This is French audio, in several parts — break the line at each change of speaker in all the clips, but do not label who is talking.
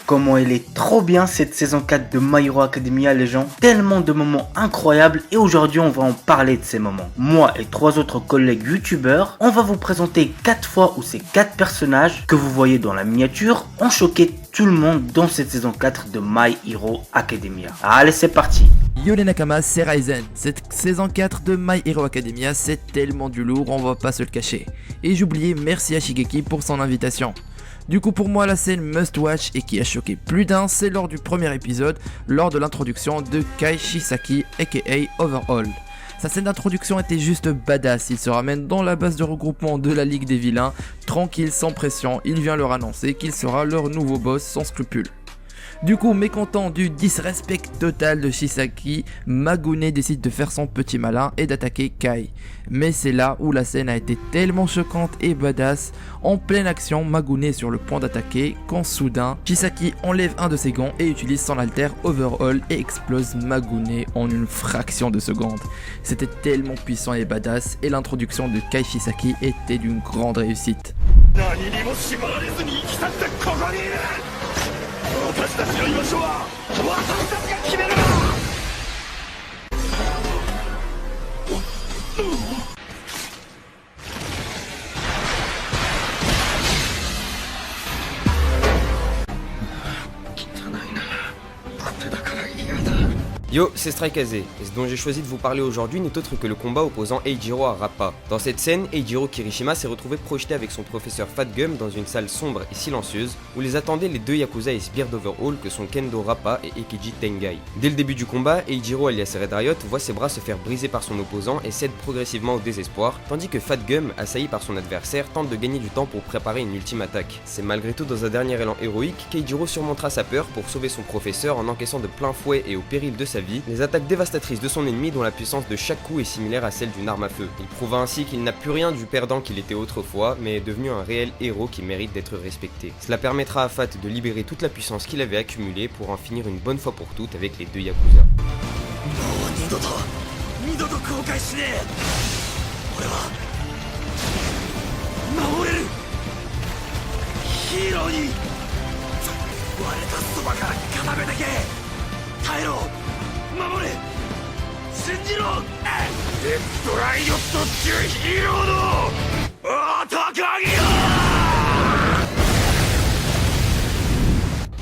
Comment elle est trop bien cette saison 4 de My Hero Academia les gens. Tellement de moments incroyables et aujourd'hui on va en parler de ces moments. Moi et 3 autres collègues youtubeurs, on va vous présenter 4 fois où ces 4 personnages que vous voyez dans la miniature ont choqué tout le monde dans cette saison 4 de My Hero Academia. Allez c'est parti.
Yo les Nakamas, c'est Ryzen. Cette saison 4 de My Hero Academia, c'est tellement du lourd, on va pas se le cacher. Et j'oubliais merci à Shigeki pour son invitation. Du coup pour moi la scène must watch et qui a choqué plus d'un, c'est lors du premier épisode, lors de l'introduction de Kai Shisaki aka Overhaul. Sa scène d'introduction était juste badass, il se ramène dans la base de regroupement de la Ligue des Vilains, tranquille, sans pression, il vient leur annoncer qu'il sera leur nouveau boss sans scrupules. Du coup, mécontent du disrespect total de Shisaki, Magune décide de faire son petit malin et d'attaquer Kai. Mais c'est là où la scène a été tellement choquante et badass. En pleine action, Magune est sur le point d'attaquer quand soudain, Shisaki enlève un de ses gants et utilise son alter Overhaul et explose Magune en une fraction de seconde. C'était tellement puissant et badass et l'introduction de Kai Shisaki était d'une grande réussite. 私たちの居場所は私たちが決めるな。汚いな。手だから嫌だ。
Yo, c'est Strikaze, et ce dont j'ai choisi de vous parler aujourd'hui n'est autre que le combat opposant Eijiro à Rappa. Dans cette scène, Eijiro Kirishima s'est retrouvé projeté avec son professeur Fat Gum dans une salle sombre et silencieuse où les attendaient les deux Yakuza et sbires d'Overhaul que sont Kendo Rappa et Ekeji Tengai. Dès le début du combat, Eijiro alias Red Riot voit ses bras se faire briser par son opposant et cède progressivement au désespoir, tandis que Fat Gum, assailli par son adversaire, tente de gagner du temps pour préparer une ultime attaque. C'est malgré tout dans un dernier élan héroïque qu'Eijiro surmontera sa peur pour sauver son professeur en encaissant de plein fouet et au péril de sa vie les attaques dévastatrices de son ennemi dont la puissance de chaque coup est similaire à celle d'une arme à feu. Il prouva ainsi qu'il n'a plus rien du perdant qu'il était autrefois, mais est devenu un réel héros qui mérite d'être respecté. Cela permettra à Fat de libérer toute la puissance qu'il avait accumulée pour en finir une bonne fois pour toutes avec les deux Yakuza.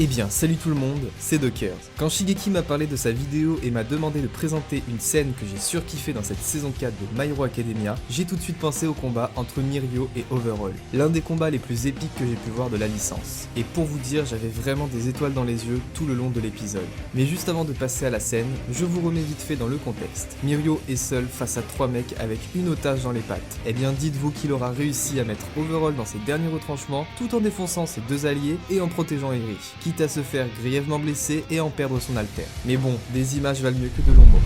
Eh bien, salut tout le monde, c'est Dockers. Quand Shigeki m'a parlé de sa vidéo et m'a demandé de présenter une scène que j'ai surkiffé dans cette saison 4 de My Hero Academia, j'ai tout de suite pensé au combat entre Mirio et Overhaul, l'un des combats les plus épiques que j'ai pu voir de la licence. Et pour vous dire, j'avais vraiment des étoiles dans les yeux tout le long de l'épisode. Mais juste avant de passer à la scène, je vous remets vite fait dans le contexte. Mirio est seul face à 3 mecs avec une otage dans les pattes. Eh bien, dites-vous qu'il aura réussi à mettre Overhaul dans ses derniers retranchements tout en défonçant ses deux alliés et en protégeant Eri, quitte à se faire grièvement blesser et en perdre son alter. Mais bon, des images valent mieux que de longs mots.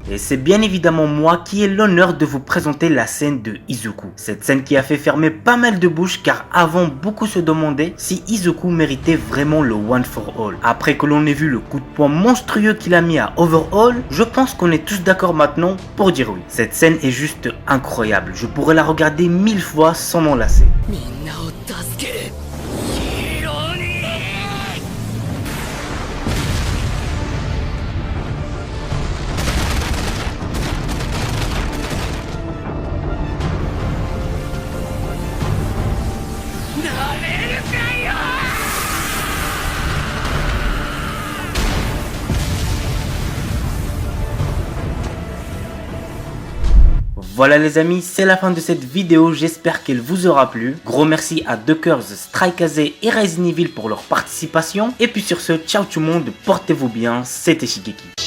Et c'est bien évidemment moi qui ai l'honneur de vous présenter la scène de Izuku. Cette scène qui a fait fermer pas mal de bouches car avant beaucoup se demandaient si Izuku méritait vraiment le One for All. Après que l'on ait vu le coup de poing monstrueux qu'il a mis à Overhaul, je pense qu'on est tous d'accord maintenant pour dire oui. Cette scène est juste incroyable, je pourrais la regarder 1000 fois sans m'en lasser. Voilà les amis, c'est la fin de cette vidéo, j'espère qu'elle vous aura plu. Gros merci à Dockers, Strikaze et Resident Evil pour leur participation. Et puis sur ce, ciao tout le monde, portez-vous bien, c'était Shigeki.